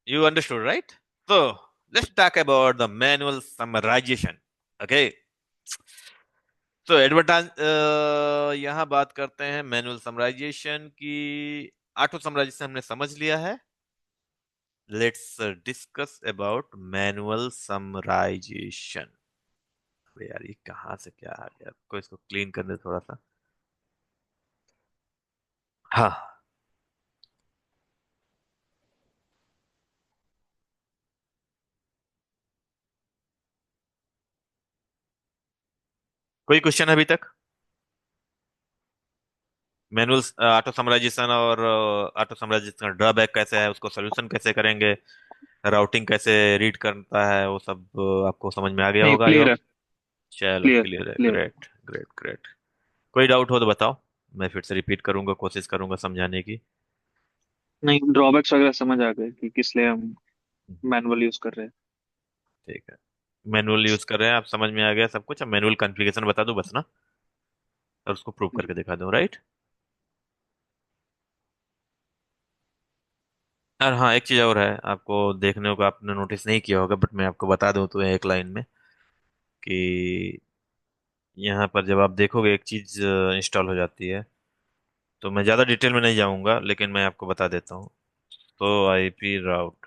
You understood, right? So let's talk about the manual summarization. Okay. तो advertise यहाँ बात करते हैं मैनुअल समराइजेशन की। ऑटो समराइजेशन हमने समझ लिया है। Let's discuss about manual summarization. अबे यार ये कहाँ से क्या आ गया, आपको इसको क्लीन करने दो थोड़ा सा। हाँ, कोई क्वेश्चन अभी तक? मैनुअल ऑटो समराइजेशन और ऑटो समराइजेशन का ड्रॉबैक कैसे है, उसको सोल्यूशन कैसे करेंगे, राउटिंग कैसे रीड करता है, वो सब आपको समझ में आ गया नहीं, होगा आई क्लियर होप। है। चलो क्लियर क्लियर है, क्लियर। Great great great. कोई डाउट हो तो बताओ, मैं फिर से रिपीट करूंगा, कोशिश करूंगा समझाने की। नहीं, ड्रॉबैक्स वगैरह समझ आ गए कि किस लिए हम मैनुअल यूज कर रहे हैं। ठीक है, मैनुअल यूज कर रहे हैं, आप समझ में आ गया सब कुछ। अब मैनुअल कॉन्फ़िगरेशन बता दूं बस ना, और उसको प्रूव जी। करके दिखा दूं, राइट। और हाँ, एक चीज और है आपको देखने को, आपने नोटिस नहीं किया होगा बट मैं आपको बता दूं तो एक लाइन में कि यहाँ पर जब आप देखोगे एक चीज इंस्टॉल हो जाती है, तो मैं ज्यादा डिटेल में नहीं जाऊंगा लेकिन मैं आपको बता देता हूँ। तो आईपी राउट,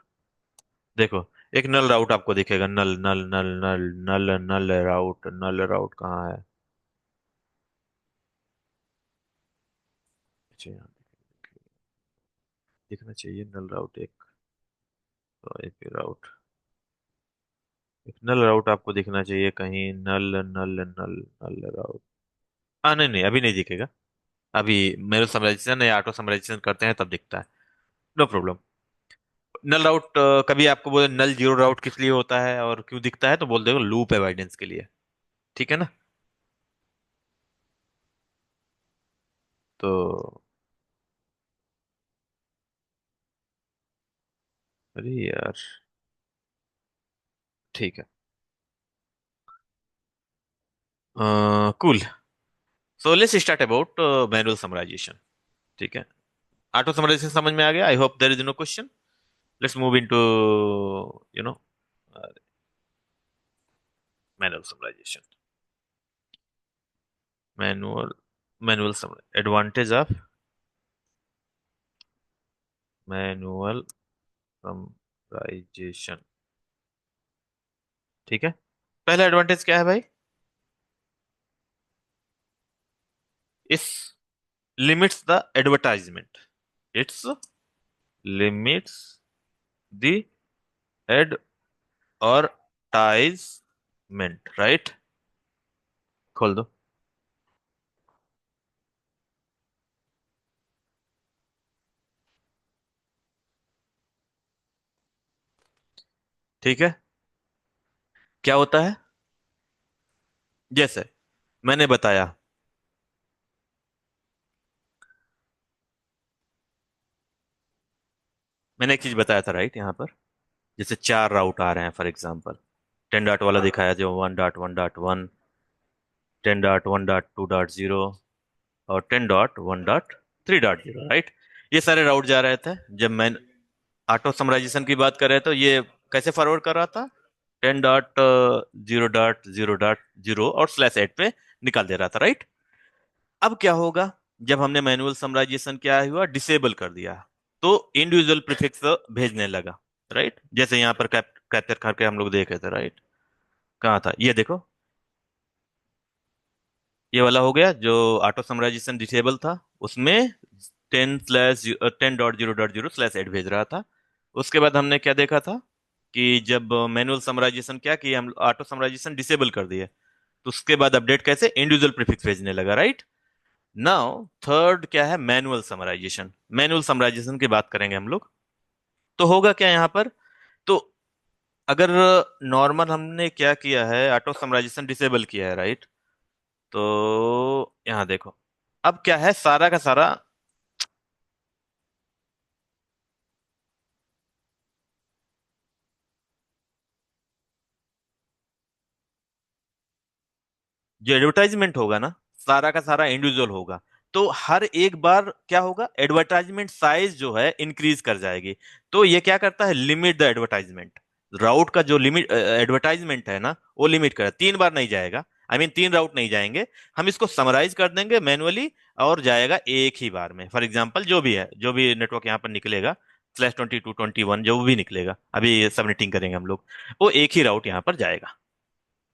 देखो, एक नल राउट आपको दिखेगा, नल नल नल नल नल नल राउट, नल राउट कहाँ है? अच्छा, यहाँ दिखना चाहिए नल राउट एक। तो आईपी राउट, एक नल राउट आपको दिखना चाहिए कहीं, नल नल नल नल राउट। हाँ नहीं नहीं, अभी नहीं दिखेगा। अभी मेरे समराइजेशन या ऑटो समराइजेशन करते हैं तब दिखता है। No problem. नल राउट कभी आपको बोले नल जीरो राउट किस लिए होता है और क्यों दिखता है, तो बोल देगा लूप अवॉइडेंस के लिए। ठीक है ना? तो अरे यार, ठीक है, cool. So let's start about manual summarization. ठीक है, ऑटो समराइजेशन समझ में आ गया, I hope there is no question. Let's move into you know manual summarization. Manual manual advantage of manual summarization. ठीक है, पहला एडवांटेज क्या है भाई? इस limits the advertisement, it's limits the advertisement, right. खोल दो। ठीक है, क्या होता है? जैसे मैंने बताया, मैंने एक चीज बताया था राइट यहाँ पर। जैसे चार राउट आ रहे हैं फॉर एग्जांपल, 10 डॉट वाला दिखाया जो 1.1.1, 10.1.2.0 और 10.1.3.0, राइट। ये सारे राउट जा रहे थे। जब मैं ऑटो समराइजेशन की बात कर रहे थे तो ये कैसे फॉरवर्ड कर रहा था? 10.0.0.0 और /8 पे निकाल दे रहा था, राइट। अब क्या होगा, जब हमने मैनुअल समराइजेशन क्या हुआ, डिसेबल कर दिया, तो इंडिविजुअल प्रीफिक्स भेजने लगा, राइट। जैसे यहाँ पर कैप्चर करके हम लोग देखे थे, राइट। कहाँ था ये देखो, ये वाला हो गया जो ऑटो समराइजेशन डिसेबल था, उसमें 10/10.0.0/8 भेज रहा था। उसके बाद हमने क्या देखा था कि जब मैनुअल समराइजेशन क्या किया, हम ऑटो समराइजेशन डिसेबल कर दिए, तो उसके बाद अपडेट कैसे, इंडिविजुअल प्रीफिक्स भेजने लगा, राइट। नाउ थर्ड क्या है, मैनुअल समराइजेशन। मैनुअल समराइजेशन की बात करेंगे हम लोग, तो होगा क्या यहाँ पर। तो अगर नॉर्मल हमने क्या किया है, ऑटो समराइजेशन डिसेबल किया है, राइट। तो यहाँ देखो, अब क्या है, सारा का सारा जो एडवर्टाइजमेंट होगा ना, सारा का सारा इंडिविजुअल होगा। तो हर एक बार क्या होगा, एडवर्टाइजमेंट साइज जो है इंक्रीज कर जाएगी। तो ये क्या करता है, लिमिट द एडवर्टाइजमेंट। राउट का जो लिमिट एडवर्टाइजमेंट है ना, वो लिमिट कर, 3 बार नहीं जाएगा। तीन राउट नहीं जाएंगे। हम इसको समराइज कर देंगे मैनुअली, और जाएगा एक ही बार में। फॉर एग्जाम्पल जो भी है, जो भी नेटवर्क यहाँ पर निकलेगा, /22 21 जो भी निकलेगा, अभी सबनेटिंग करेंगे हम लोग, वो एक ही राउट यहाँ पर जाएगा।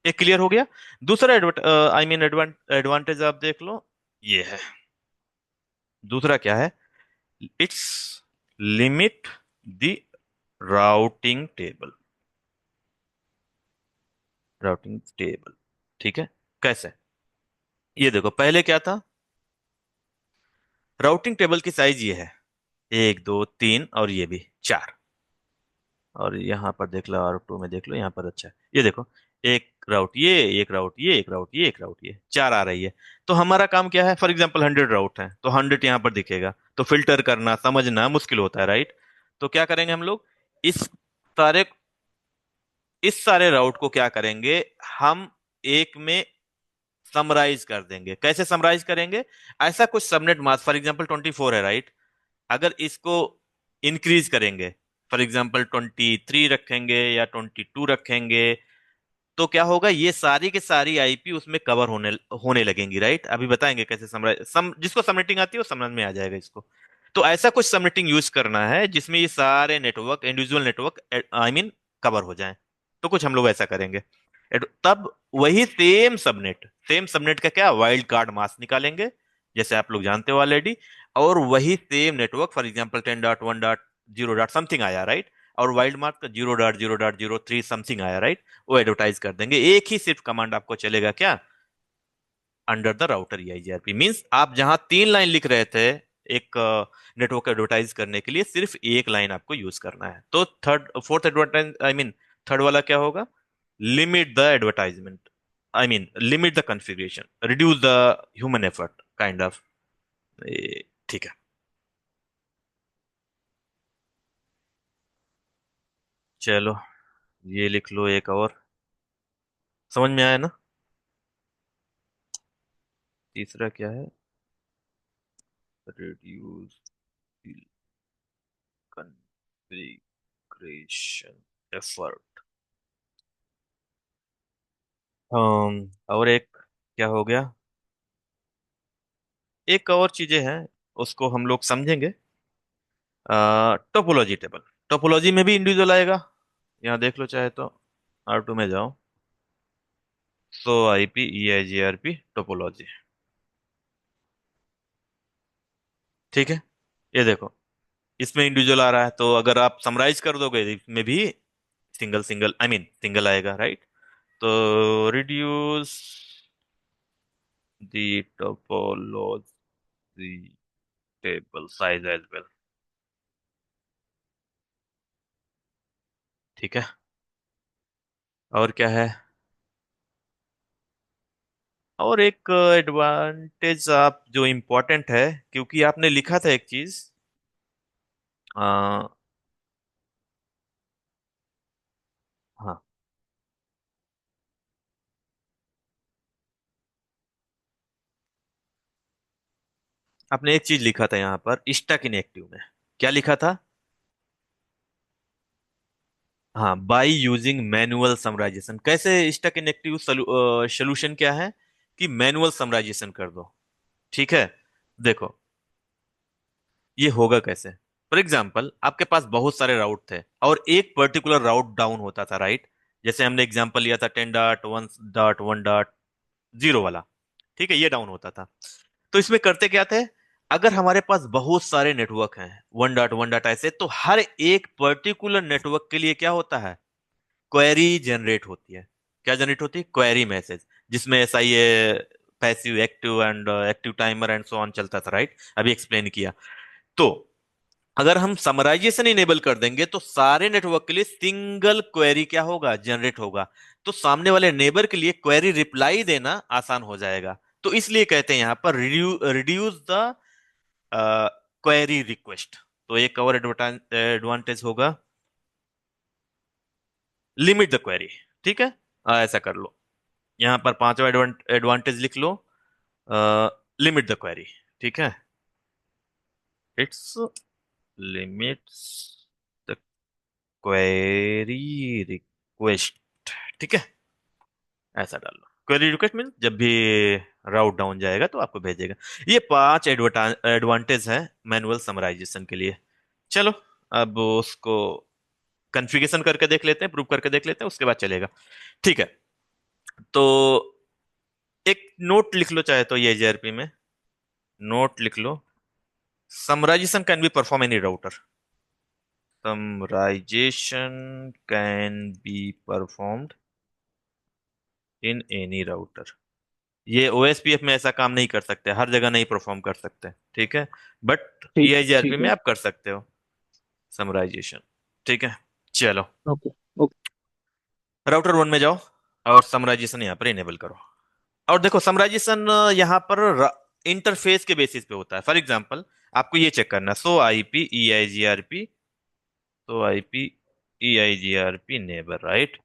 एक क्लियर हो गया। दूसरा एडवांटेज आप देख लो, ये है। दूसरा क्या है, it's limit the routing table. Routing table, ठीक है। कैसे, ये देखो पहले क्या था, राउटिंग टेबल की साइज ये है, 1 2 3, और ये भी 4। और यहाँ पर देख लो, R2 में देख लो, यहाँ पर अच्छा है, ये देखो, एक राउट ये, एक राउट ये, एक राउट ये, एक राउट ये, 4 आ रही है। तो हमारा काम क्या है, फॉर एग्जाम्पल 100 राउट है, तो 100 यहाँ पर दिखेगा, तो फिल्टर करना समझना मुश्किल होता है, राइट। तो क्या करेंगे हम लोग, इस सारे इस सारे राउट को क्या करेंगे, हम एक में समराइज कर देंगे। कैसे समराइज करेंगे, ऐसा कुछ सबनेट मास्क, फॉर एग्जाम्पल 24 है, राइट। अगर इसको इंक्रीज करेंगे, फॉर एग्जाम्पल 23 रखेंगे या 22 रखेंगे, तो क्या होगा, ये सारी की सारी आईपी उसमें कवर होने होने लगेंगी, राइट। अभी बताएंगे कैसे जिसको सबनेटिंग आती है वो समझ में आ जाएगा इसको। तो ऐसा कुछ सबनेटिंग यूज करना है जिसमें ये सारे नेटवर्क, इंडिविजुअल नेटवर्क कवर हो जाएं। तो कुछ हम लोग ऐसा करेंगे। तब वही सेम सबनेट का क्या, वाइल्ड कार्ड मास्क निकालेंगे, जैसे आप लोग जानते हो ऑलरेडी। और वही same network, for example 10.1.0 something आया, राइट। और वाइल्ड मार्क का 0.0.03 समथिंग आया, राइट। वो एडवर्टाइज कर देंगे। एक ही सिर्फ कमांड आपको चलेगा, क्या, under the router EIGRP। Means आप जहां 3 लाइन लिख रहे थे एक नेटवर्क एडवर्टाइज करने के लिए, सिर्फ एक लाइन आपको यूज करना है। तो थर्ड फोर्थ एडवर्टाइज थर्ड वाला क्या होगा, limit the advertisement, limit the configuration, reduce the human effort kind of. ठीक है। चलो, ये लिख लो एक और, समझ में आया ना। तीसरा क्या है, रिड्यूस कॉन्फ़िगरेशन एफर्ट। और एक क्या हो गया, एक और चीजें हैं, उसको हम लोग समझेंगे। टोपोलॉजी टेबल, टोपोलॉजी में भी इंडिविजुअल आएगा। यहाँ देख लो चाहे तो, R2 में जाओ, सो IP EIGRP टोपोलॉजी, ठीक है। ये देखो, इसमें इंडिविजुअल आ रहा है, तो अगर आप समराइज कर दोगे इसमें भी सिंगल सिंगल सिंगल आएगा, राइट। तो reduce the topology table size as well, ठीक है। और क्या है, और एक एडवांटेज आप जो इम्पोर्टेंट है, क्योंकि आपने लिखा था एक चीज, आ, हाँ, आपने एक चीज लिखा था यहाँ पर स्टक इनएक्टिव में, क्या लिखा था, हाँ, बाय यूजिंग मैनुअल समराइजेशन। कैसे स्टक इनएक्टिव सोल्यूशन क्या है, कि मैनुअल समराइजेशन कर दो, ठीक है। देखो, ये होगा कैसे, फॉर एग्जाम्पल आपके पास बहुत सारे राउट थे, और एक पर्टिकुलर राउट डाउन होता था, राइट। जैसे हमने एग्जाम्पल लिया था 10.1.1.0 वाला, ठीक है, ये डाउन होता था। तो इसमें करते क्या थे, अगर हमारे पास बहुत सारे नेटवर्क हैं 1.1 ऐसे, तो हर एक पर्टिकुलर नेटवर्क के लिए क्या होता है, क्वेरी जनरेट होती है। क्या जनरेट होती है, क्वेरी मैसेज, जिसमें ऐसा ये passive, active and active timer and so on चलता था, राइट। अभी एक्सप्लेन किया। तो अगर हम समराइजेशन इनेबल कर देंगे, तो सारे नेटवर्क के लिए सिंगल क्वेरी क्या होगा, जनरेट होगा। तो सामने वाले नेबर के लिए क्वेरी रिप्लाई देना आसान हो जाएगा। तो इसलिए कहते हैं यहां पर रिड्यूस द क्वेरी रिक्वेस्ट। तो एक और एडवांटेज होगा, लिमिट द क्वेरी, ठीक है। ऐसा कर लो, यहां पर पांचवा एडवांटेज लिख लो, लिमिट द क्वेरी। ठीक है, it's limits the query request. ठीक है, ऐसा डाल लो। क्वेरी रिक्वेस्ट मीन जब भी राउट डाउन जाएगा तो आपको भेजेगा। ये 5 एडवांटेज है मैनुअल समराइजेशन के लिए। चलो, अब उसको कॉन्फ़िगरेशन करके देख लेते हैं, प्रूव करके देख लेते हैं, उसके बाद चलेगा। ठीक है, तो एक नोट लिख लो चाहे तो, ये जेआरपी में नोट लिख लो, summarization can be perform any router. Summarization can be performed in any router. ये ओएसपीएफ में ऐसा काम नहीं कर सकते, हर जगह नहीं परफॉर्म कर सकते, ठीक है, बट ठीक ईआईजीआरपी ठीक में है। आप कर सकते हो समराइजेशन। ठीक है, चलो, ओके ओके। राउटर 1 में जाओ और समराइजेशन यहाँ पर इनेबल करो। और देखो, समराइजेशन यहाँ पर इंटरफेस के बेसिस पे होता है। फॉर एग्जांपल, आपको ये चेक करना, सो आईपी ई आई जी आर पी, सो आईपी ई आई जी आर पी नेबर, राइट,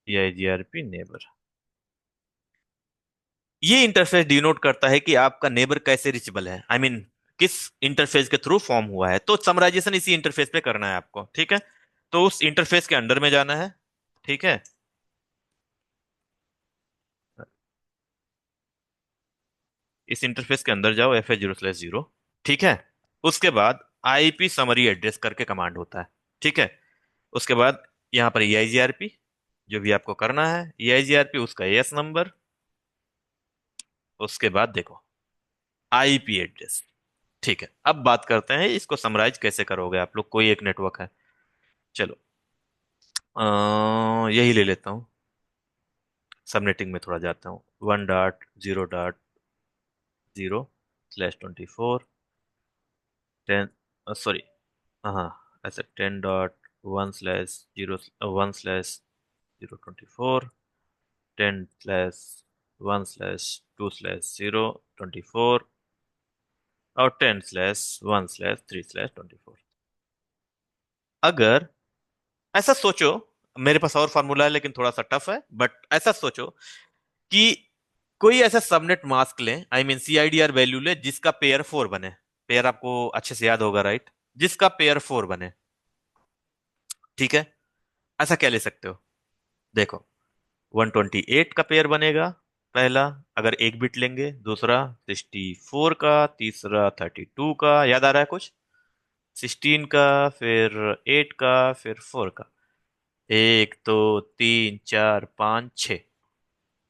ई आई जी आर पी नेबर। ये इंटरफेस डिनोट करता है कि आपका नेबर कैसे रिचेबल है, आई I मीन किस इंटरफेस के थ्रू फॉर्म हुआ है। तो समराइजेशन इसी इंटरफेस पे करना है आपको, ठीक है। तो उस इंटरफेस के अंदर में जाना है, ठीक है। इस इंटरफेस के अंदर जाओ, FA0/0, ठीक है। उसके बाद आईपी समरी एड्रेस करके कमांड होता है, ठीक है। उसके बाद यहाँ पर EIGRP, जो भी आपको करना है EIGRP, उसका एस नंबर। उसके बाद देखो आईपी एड्रेस, ठीक है। अब बात करते हैं इसको समराइज कैसे करोगे आप लोग। कोई एक नेटवर्क है, चलो यही ले लेता हूँ। सबनेटिंग में थोड़ा जाता हूँ, 1.0.0/24 10, सॉरी, हाँ, ऐसे 10.1/0/1/024, 10/1/2/024 और 10/1/3/24। अगर ऐसा सोचो, मेरे पास और फार्मूला है लेकिन थोड़ा सा टफ है, बट ऐसा सोचो कि कोई ऐसा सबनेट मास्क लें, आई मीन CIDR वैल्यू ले, जिसका पेयर 4 बने। पेयर आपको अच्छे से याद होगा, राइट, जिसका पेयर 4 बने, ठीक है। ऐसा क्या ले सकते हो, देखो, 128 का पेयर बनेगा पहला, अगर एक बिट लेंगे। दूसरा 64 का, तीसरा 32 का, याद आ रहा है कुछ, 16 का, फिर 8 का, फिर 4 का। एक, दो, तीन, चार, पाँच, छ,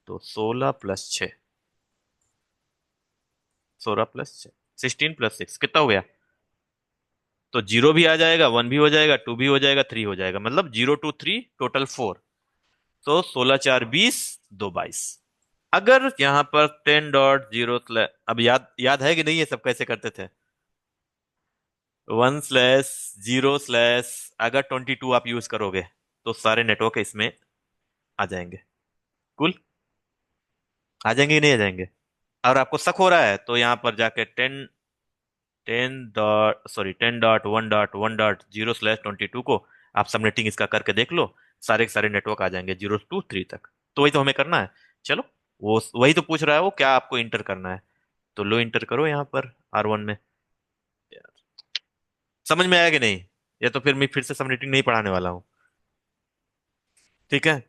तो 16 + 6, 16 + 6, 16 + 6 कितना हो गया। तो जीरो भी आ जाएगा, वन भी हो जाएगा, टू भी हो जाएगा, थ्री हो जाएगा, मतलब 0 2 3 टोटल 4। तो 16 4 20, 2 22। अगर यहाँ पर 10.0, अब याद याद है कि नहीं, ये सब कैसे करते थे। 1/0/ अगर 22 आप यूज करोगे तो सारे नेटवर्क इसमें आ जाएंगे। कुल आ जाएंगे कि नहीं आ जाएंगे। और आपको शक हो रहा है तो यहाँ पर जाके 10.1.1.0/22 को आप सबनेटिंग इसका करके देख लो, सारे के सारे नेटवर्क आ जाएंगे 0 2 3 तक। तो वही तो हमें करना है। चलो, वो वही तो पूछ रहा है वो, क्या आपको इंटर करना है। तो लो इंटर करो यहाँ पर R1 में। समझ में आया कि नहीं। या तो फिर मैं फिर से सबनेटिंग नहीं पढ़ाने वाला हूँ, ठीक है।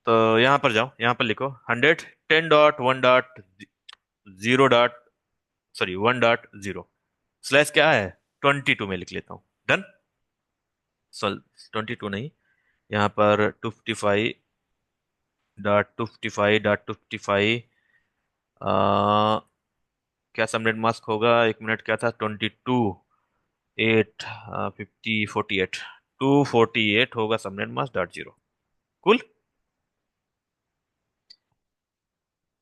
तो यहाँ पर जाओ, यहाँ पर लिखो 100 10.1.0 सॉरी 1.0 क्या है, 22 में लिख लेता हूँ, डन। सॉल 22 नहीं, यहाँ पर 255.255.255, क्या सबनेट मास्क होगा, एक मिनट, क्या था, 22 8 50 48, 248 होगा सबनेट मास्क .0। कुल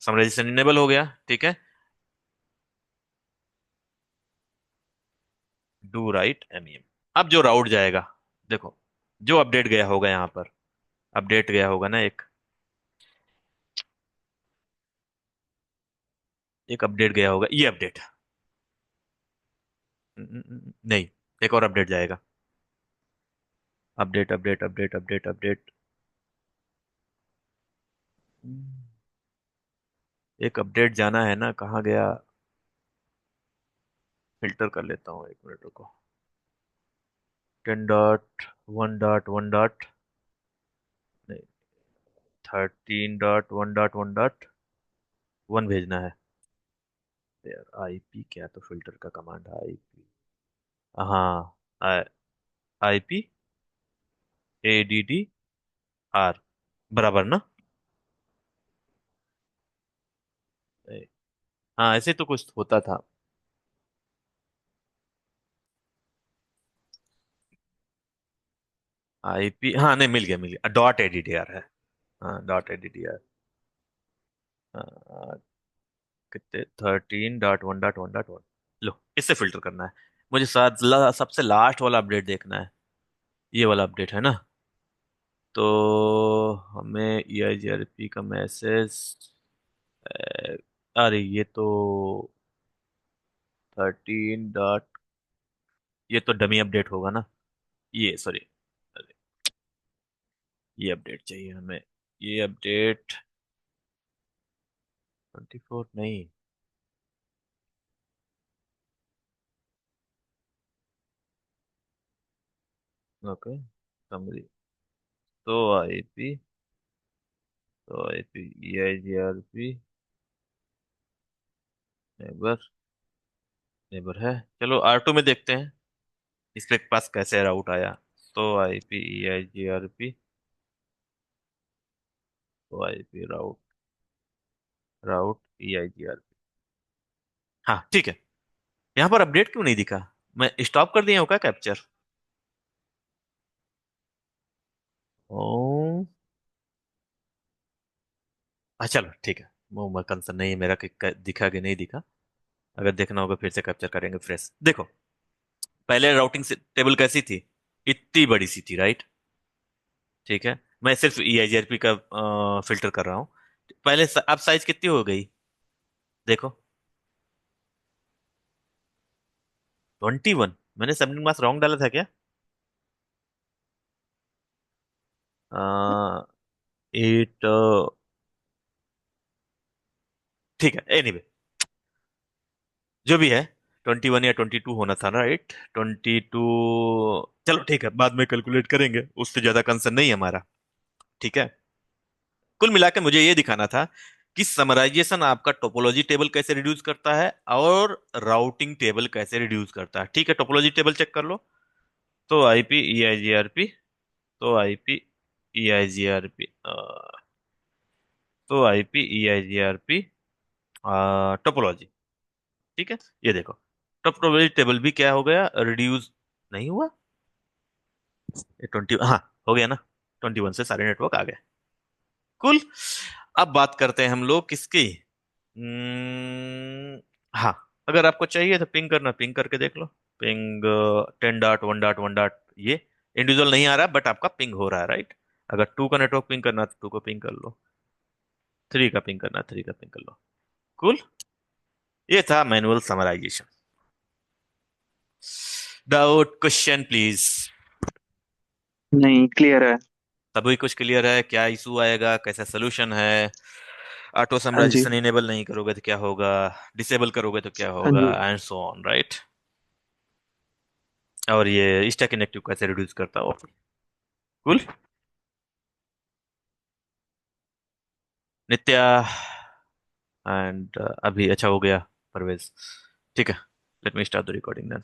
समराइजेशन इनेबल हो गया, ठीक है। Do right MEM। अब जो राउट जाएगा, देखो, जो अपडेट गया होगा यहाँ पर, अपडेट गया होगा ना, एक अपडेट गया होगा, ये अपडेट, नहीं, एक और अपडेट जाएगा। Update update update update update, एक अपडेट जाना है ना, कहाँ गया? फिल्टर कर लेता हूँ, 1 मिनट रुको। 10.1.1. नहीं, 13.1.1.1 भेजना है यार। आईपी क्या, तो फिल्टर का कमांड है आईपी। हाँ, आईपी ADDR, बराबर ना? हाँ, ऐसे तो कुछ होता था। आईपी, हाँ, नहीं, मिल गया मिल गया, .ADDR है। हाँ, .ADDR। कितने, 13.1.1.1। लो, इससे फिल्टर करना है। मुझे सबसे लास्ट वाला अपडेट देखना है। ये वाला अपडेट है ना? तो हमें EIGRP का मैसेज, अरे ये तो 13 डॉट, ये तो डमी अपडेट होगा ना? ये सॉरी, ये अपडेट चाहिए हमें। ये अपडेट 24 नहीं। ओके, समझी। तो आईपी तो आईपी EIGRP नेबर, नेबर है। चलो R2 में देखते हैं इसके पास कैसे राउट आया। तो आईपी EIGRP, तो आईपी राउट, राउट EIGRP। हाँ, ठीक है। यहाँ पर अपडेट क्यों नहीं दिखा? मैं स्टॉप कर दिया हूँ क्या कैप्चर? ओ, चलो ठीक है। वो कंसर्न नहीं है मेरा कि दिखा कि नहीं दिखा। अगर देखना होगा फिर से कैप्चर करेंगे फ्रेश। देखो, पहले राउटिंग टेबल कैसी थी? इतनी बड़ी सी थी, राइट? ठीक है, मैं सिर्फ EIGRP का फिल्टर कर रहा हूँ। पहले अब साइज कितनी हो गई? देखो, 21। मैंने सबमिट मास रॉन्ग डाला था क्या? 8। ठीक है, एनीवे, जो भी है, 21 या 22 होना था ना, राइट? 22। चलो ठीक है, बाद में कैलकुलेट करेंगे, उससे ज्यादा कंसर्न नहीं है हमारा। ठीक है। कुल मिला के मुझे ये दिखाना था कि समराइजेशन आपका टोपोलॉजी टेबल कैसे रिड्यूस करता है और राउटिंग टेबल कैसे रिड्यूस करता है। ठीक है, टोपोलॉजी टेबल चेक कर लो। तो आईपी EIGRP, तो आईपी EIGRP, तो आईपी EIGRP टोपोलॉजी। ठीक है, ये देखो, टोपोलॉजी टेबल भी क्या हो गया, रिड्यूस नहीं हुआ। ये 20, हाँ, हो गया ना? 21 से सारे नेटवर्क आ गए। कुल। अब बात करते हैं हम लोग किसकी। हाँ, अगर आपको चाहिए तो पिंग करना, पिंग करके देख लो। पिंग 10.1.1. ये इंडिविजुअल नहीं आ रहा, बट आपका पिंग हो रहा है, राइट? अगर 2 का नेटवर्क पिंग करना तो 2 को पिंग कर लो। 3 का पिंग करना, 3 का पिंग कर लो। कुल। ये था manual summarization. Doubt, question please. नहीं, क्लियर है। सभी कुछ क्लियर है? क्या इशू आएगा, कैसा सोल्यूशन है? ऑटो हाँ जी। समराइजेशन इनेबल नहीं करोगे तो क्या होगा? डिसेबल करोगे तो क्या हाँ होगा, जी। And so on, right? और ये स्टैक इनएक्टिव कैसे रिड्यूस करता हो? कुल। नित्या एंड अभी अच्छा हो गया, परवेज। ठीक है, let me start the recording then.